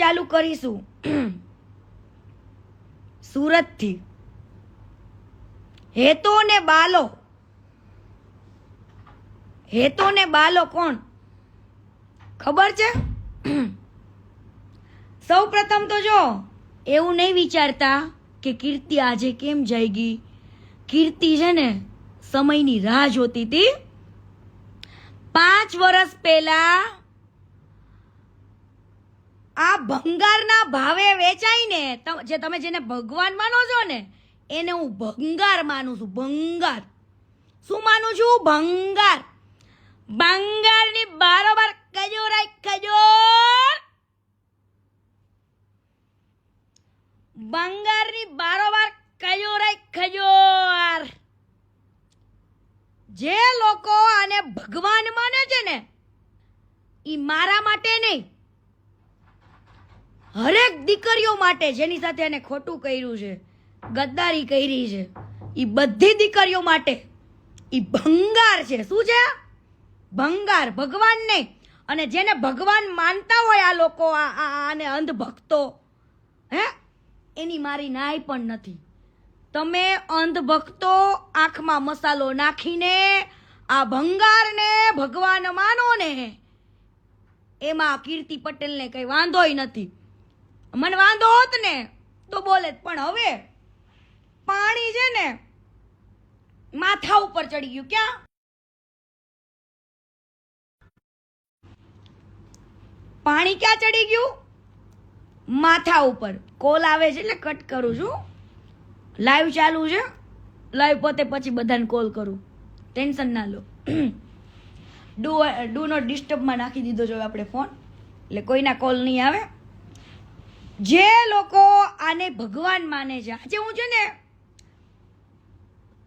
ચાલુ કરીશું સુરતથી. હેતો ને બાલો. હેતો ને બાલો કોણ ખબર છે? સૌ પ્રથમ તો જો એવું નહીં વિચારતા કે કીર્તિ આજે કેમ જાગી. કીર્તિ છે ને સમયની રાહ જોતી હતી. 5 વર્ષ પહેલા આ ભંગારના ભાવે વેચાય ને, જે તમે જેને ભગવાન માનો છો ને એને હું ભંગાર માનું છું. ભંગાર શું માનું છું? ભંગાર. ભંગારની બારોબાર ખજૂર ખજૂર. ભંગારની બારોબાર ખજૂર ખજૂર. જે લોકો આને ભગવાન માને છે ને ઈ મારા માટે નહીં, હરેક દીકરીઓ માટે જેની સાથે એને ખોટું કર્યું છે, ગદ્દારી કરી છે, ઈ બધી દીકરીઓ માટે ઈ ભંગાર છે. શું છે? ભંગાર. ભગવાન નહીં. અને જેને ભગવાન માનતા હોય આ લોકો, આને અંધ ભક્તો, એની મારી નાય પણ નથી. તમે અંધ ભક્તો આંખમાં મસાલો નાખીને આ ભંગારને ભગવાન માનો ને, એમાં કીર્તિ પટેલને કઈ વાંધોય નથી. મને વાંધો હોત ને તો બોલે, પણ હવે પાણી છે ને માથા ઉપર ચડી ગયું. ક્યાં? પાણી ક્યાં ચડી ગયું? માથા ઉપર. કોલ આવે છે એટલે કટ કરું છું. લાઈવ ચાલુ છે. લાઈવ પોતે પછી બધાને કોલ કરું. ટેન્શન ના લો. ડુ નોટ ડિસ્ટર્બમાં નાખી દીધો જો આપણે ફોન, એટલે કોઈના કોલ નહીં આવે. જે લોકો આને ભગવાન માને છે, આજે હું છે ને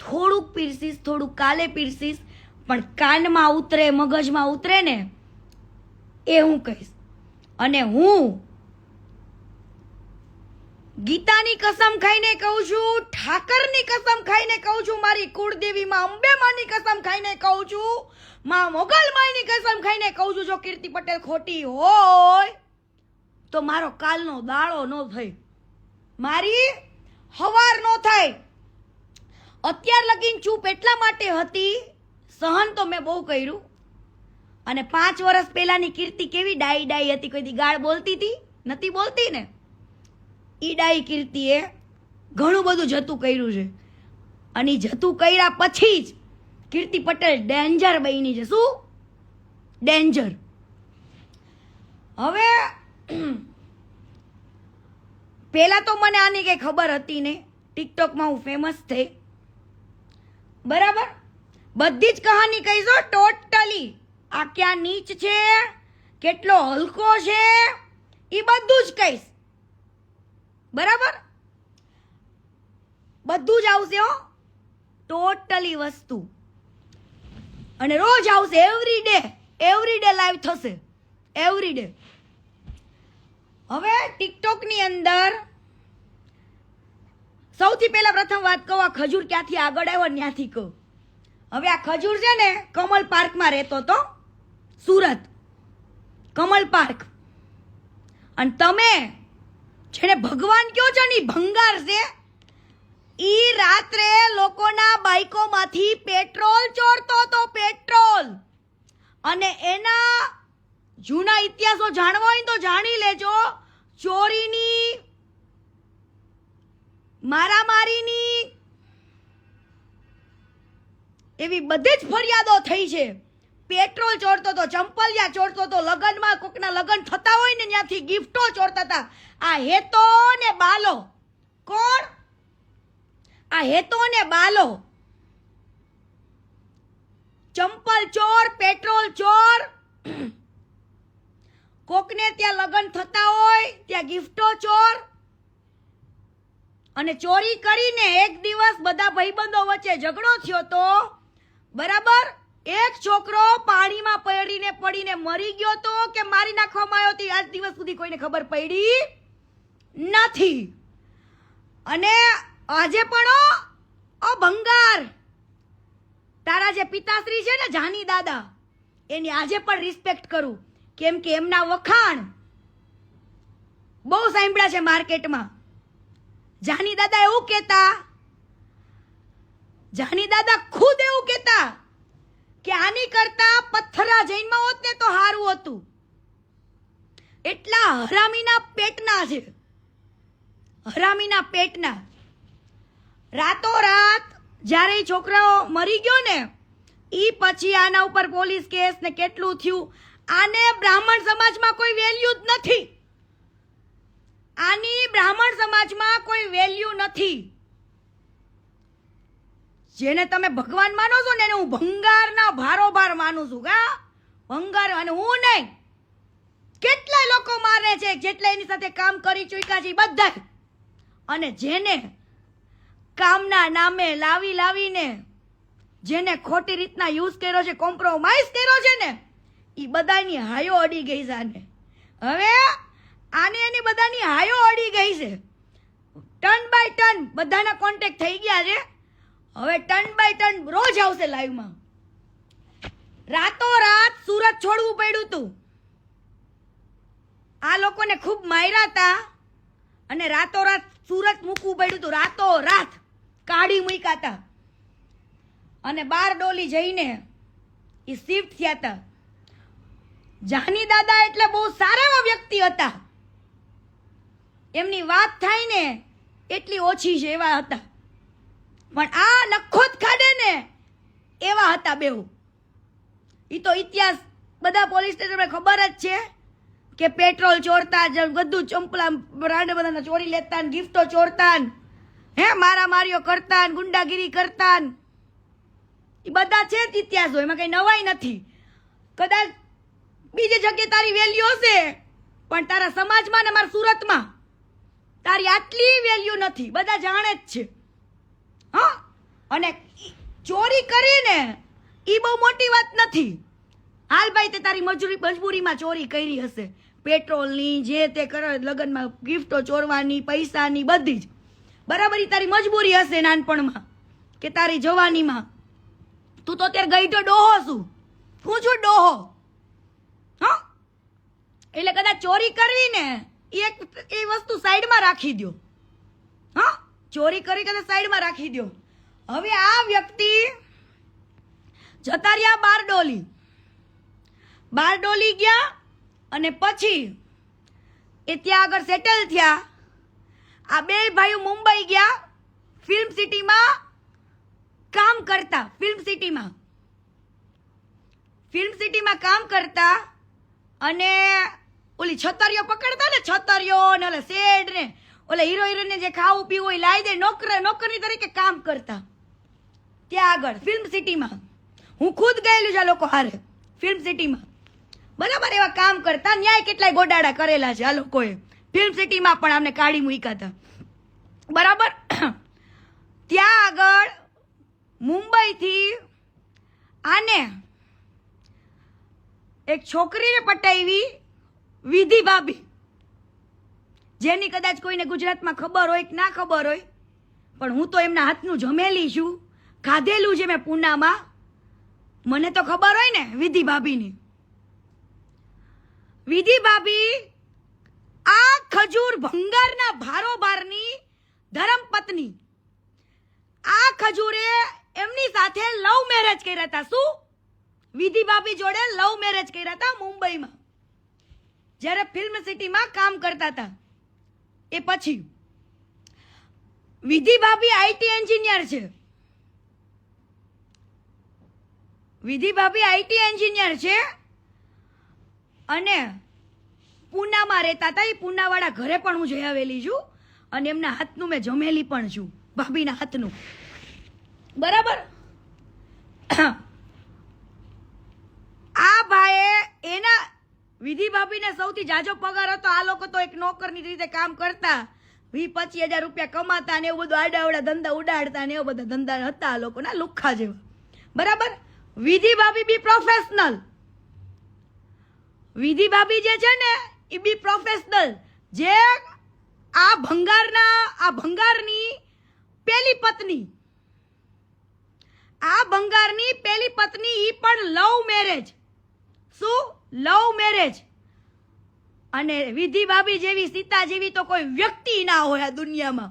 થોડુંક પીરસીસ, થોડુંક કાલે પીરસીસ, પણ કાનમાં ઉતરે, મગજમાં ઉતરે ને એ હું કહીશ. અને હું ગીતાની કસમ ખાઈને કહું છું, ઠાકરની કસમ ખાઈને કહું છું, મારી કુળદેવી માં અંબે માની કસમ ખાઈને કહું છું, માં મોગલ માની કસમ ખાઈને કહું છું, જો કીર્તિ પટેલ ખોટી હોય તો મારો કાલનો દાડો ન થાય, મારી હવાર ન થાય. અત્યાર લગીન ચૂપ એટલા માટે હતી, સહન તો મેં બહુ કર્યું. અને 5 વર્ષ પહેલાની કીર્તિ કેવી ડાઈ ડાઈ હતી, કોઈ દી ગાળ બોલતી હતી? નથી બોલતી ને. ઈ ડાઈ કીર્તિએ ઘણું બધું જતું કર્યું છે. અને જતું કર્યા પછી જ કીર્તિ પટેલ ડેન્જર બની છે. શું? ડેન્જર. હવે પેલા તો મને આની કઈ ખબર હતી નહીં. ટિકટોકમાં હું ફેમસ થઈ, બરાબર. બધી જ કહાની કહીશો ટોટલી. આ ક્યાં નીચ છે, કેટલો હલકો છે, એ બધું જ કહીશ, બરાબર. બધું જ આવશે હો, ટોટલી વસ્તુ. અને રોજ આવશે. એવરી ડે લાઈવ થશે, એવરી ડે. હવે ટિકટોક ની અંદર સૌથી પહેલા પ્રથમ વાત કહું, આ ખજૂર ક્યાંથી આગળ આવ્યો ત્યાંથી કહું. હવે આ ખજૂર છે ને કમલ પાર્કમાં રહેતો હતો, સુરત કમલ પાર્ક. અને તમે જેને ભગવાન કયો છો ને ભંગાર છે, ઈ રાત્રે લોકોના બાઈકોમાંથી પેટ્રોલ ચોરતો હતો, પેટ્રોલ. અને એના જૂના ઇતિહાસો જાણવા હોય તો જાણી લેજો. ચોરીની, મારામારીની એવી બધી જ ફરિયાદો થઈ છે. પેટ્રોલ ચોરતો હતો, ચંપલિયા ચોરતો હતો, લગનમાં કોકના લગન થતા હોય ને ત્યાંથી ગિફ્ટો ચોરતા હતા. આ હેતો ને બાલો કોણ? આ હેતો ને બાલો. ચંપલ ચોર, પેટ્રોલ ચોર, કોકને ત્યાં લગન થતા હોય ત્યાં ગિફ્ટો ચોર. અને ચોરી કરીને એક દિવસ બધા ભાઈબંધો વચ્ચે ઝઘડો થયો તો, બરાબર. એક છોકરો પાણીમાં પડીને મરી ગયો તો કે મારી નાખવામાં આવ્યો તો આજ દિવસ સુધી કોઈને ખબર પડી નથી. અને આજે પણ ભંગાર, તારા જે પિતાશ્રી છે ને જાની દાદા, એની આજે પણ રિસ્પેક્ટ કરું, કેમ કે એમના વખાણ બહુ સાંભળ્યા છે માર્કેટમાં. જાની દાદા એવું કહેતા, જાની દાદા ખુદ એવું કહેતા કે આની કરતા પથ્થરા જૈનમાં હોત ને તો સારું હતું. એટલા હરામીના પેટના છે, હરામીના પેટના. રાતોરાત જ્યારે ઈ છોકરાઓ મરી ગયો ને ઈ પછી આના ઉપર પોલીસ કેસ ને કેટલું થયું. આને બ્રાહ્મણ સમાજમાં કોઈ વેલ્યુ જ નથી. આની બ્રાહ્મણ સમાજમાં કોઈ વેલ્યુ નથી. જેને તમે ભગવાન માનો છો ને એને હું ભંગારના ભારોભાર માનું છું. ભંગાર, અને હું નહીં. કેટલાય લોકો માને છે જેટલા એની સાથે કામ કરી ચૂક્યા છે બધા. અને જેને કામના નામે લાવીને જેને ખોટી રીતના યુઝ કર્યો છે, કોમ્પ્રોમાઇઝ કર્યો છે ને, એ બધાની હાયો અડી ગઈ છે આને. હવે આને એની બધાની હાયો અડી ગઈ છે. ટર્ન બાય ટર્ન બધાના કોન્ટેક્ટ થઈ ગયા છે. હવે ટર્ન બાય ટર્ન રોજ આવશે લાઈવમાં. રાતોરાત સુરત છોડવું પડ્યું હતું. આ લોકોને ખૂબ માર્યા હતા અને રાતોરાત સુરત મૂકવું પડ્યું હતું. રાતોરાત કાઢી મૂક્યા હતા અને બારડોલી જઈને એ શિફ્ટ થયા હતા. જાની દાદા એટલે બહુ સારા એવા વ્યક્તિ હતા. એમની વાત થાય ને એટલી ઓછી છે એવા હતા. પણ આ નખોદ ખાડે ને એવા હતા બેઉ. ઈ તો ઇતિહાસ બધા પોલીસ સ્ટેશન ખબર જ છે કે પેટ્રોલ ચોરતા, બધું ચંપલા બ્રાન્ડ બધાના ચોરી લેતા, ગિફ્ટો ચોરતા, મારા મારીઓ કરતા, ગુંડાગીરી કરતા. એ બધા છે જ ઇતિહાસ હોય, એમાં કઈ નવાઈ નથી. કદાચ બીજી જગ્યાએ તારી વેલ્યુ હશે પણ તારા સમાજમાં ને મારા સુરતમાં તારી આટલી વેલ્યુ નથી. બધા જાણે જ છે. હા, અને ચોરી કરીને ઈ બહુ મોટી વાત નથી. હાલ ભાઈ તે તારી મજબૂરીમાં ચોરી કરી હશે, પેટ્રોલની જે તે કરો, લગ્નમાં ગિફ્ટો ચોરવાની, પૈસાની, બધી જ બરાબર. ઈ તારી મજબૂરી હશે નાનપણમાં કે તારી જવાનીમાં. તું તો અત્યારે ગઈઢો ડોહો છું. હું છું ડોહો. હા, એટલે કદાચ ચોરી કરવી ને એ વસ્તુ સાઈડમાં રાખી દો. હા, ચોરી કરી કદાચ સાઈડમાં રાખી દો. હવે આ વ્યક્તિ જતા રહ્યા બારડોલી. બારડોલી ગયા અને પછી એ ત્યાં આગળ સેટલ થયા. આ બે ભાઈઓ મુંબઈ ગયા ફિલ્મ સિટીમાં કામ કરતા. ફિલ્મ સિટીમાં કામ કરતા અને ઓલી છતરીઓ પકડતા ને, છતરીઓ ને ઓલા શેડ ને ઓલા હીરો હિરોઈન ને જે ખાવું પીવું હોય લાવી દે, નોકરી તરીકે કામ કરતા ત્યાં આગળ ફિલ્મ સિટીમાં. હું ખુદ ગયેલું છે આ લોકો હારે ફિલ્મ સિટીમાં. બરાબર, એવા કામ કરતા. ન્યાય કેટલાય ગોડાડા કરેલા છે આ લોકોએ. ફિલ્મ સિટીમાં પણ અમને કાઢી મૂક્યા હતા. બરાબર, ત્યાં આગળ મુંબઈથી આને એક છોકરીને પટાવી, વિધિ ભાભી, જેની કદાચ કોઈને ગુજરાતમાં ખબર હોય કે ના ખબર હોય, પણ હું તો એમના હાથનું જમેલી છું, ખાધેલું છે મેં પૂનામાં. મને તો ખબર હોય ને વિધિ ભાભીની. વિધિ ભાભી આ ખજૂર ભંગારના ભારોભારની ધર્મપત્ની. આ ખજૂરે એમની સાથે લવ મેરેજ કર્યા હતા. શું? વિધિ ભાભી જોડે લવ મેરેજ કર્યા હતા મુંબઈમાં, જ્યારે ફિલ્મ સિટીમાં કામ કરતા હતા. એ પછી વિધિ ભાભી આઈટી એન્જિનિયર છે. વિધિ ભાભી આઈટી એન્જિનિયર છે અને પૂનામાં રહેતા હતા. એ પૂનાવાળા ઘરે પણ હું જઈ આવેલી છું અને એમના હાથનું મેં જમેલી પણ છું, ભાભીના હાથનું. બરાબર. આ ભાઈએ એના વિધિ ભાભીને સૌથી જાજો પગાર હતો. આ લોકો તો એક નોકરની રીતે કામ કરતા, 20-25 હજાર રૂપિયા કમાતા ને એવું બધું, આડાવડા ધંધા ઉડાડતા ને એવું બધા ધંધા હતા આ લોકોના, લુખ્ખા જેવા. બરાબર. વિધિ ભાભી બી પ્રોફેશનલ. વિધિ ભાભી જે છે ને એ બી પ્રોફેશનલ. જે આ ભંગારની પેલી પત્ની, આ ભંગારની પેલી પત્ની ઈ પણ લવ મેરેજ. શું? Love marriage. અને વિધિ ભાભી જેવી સીતા જેવી તો કોઈ વ્યક્તિ ના હોય આ દુનિયામાં.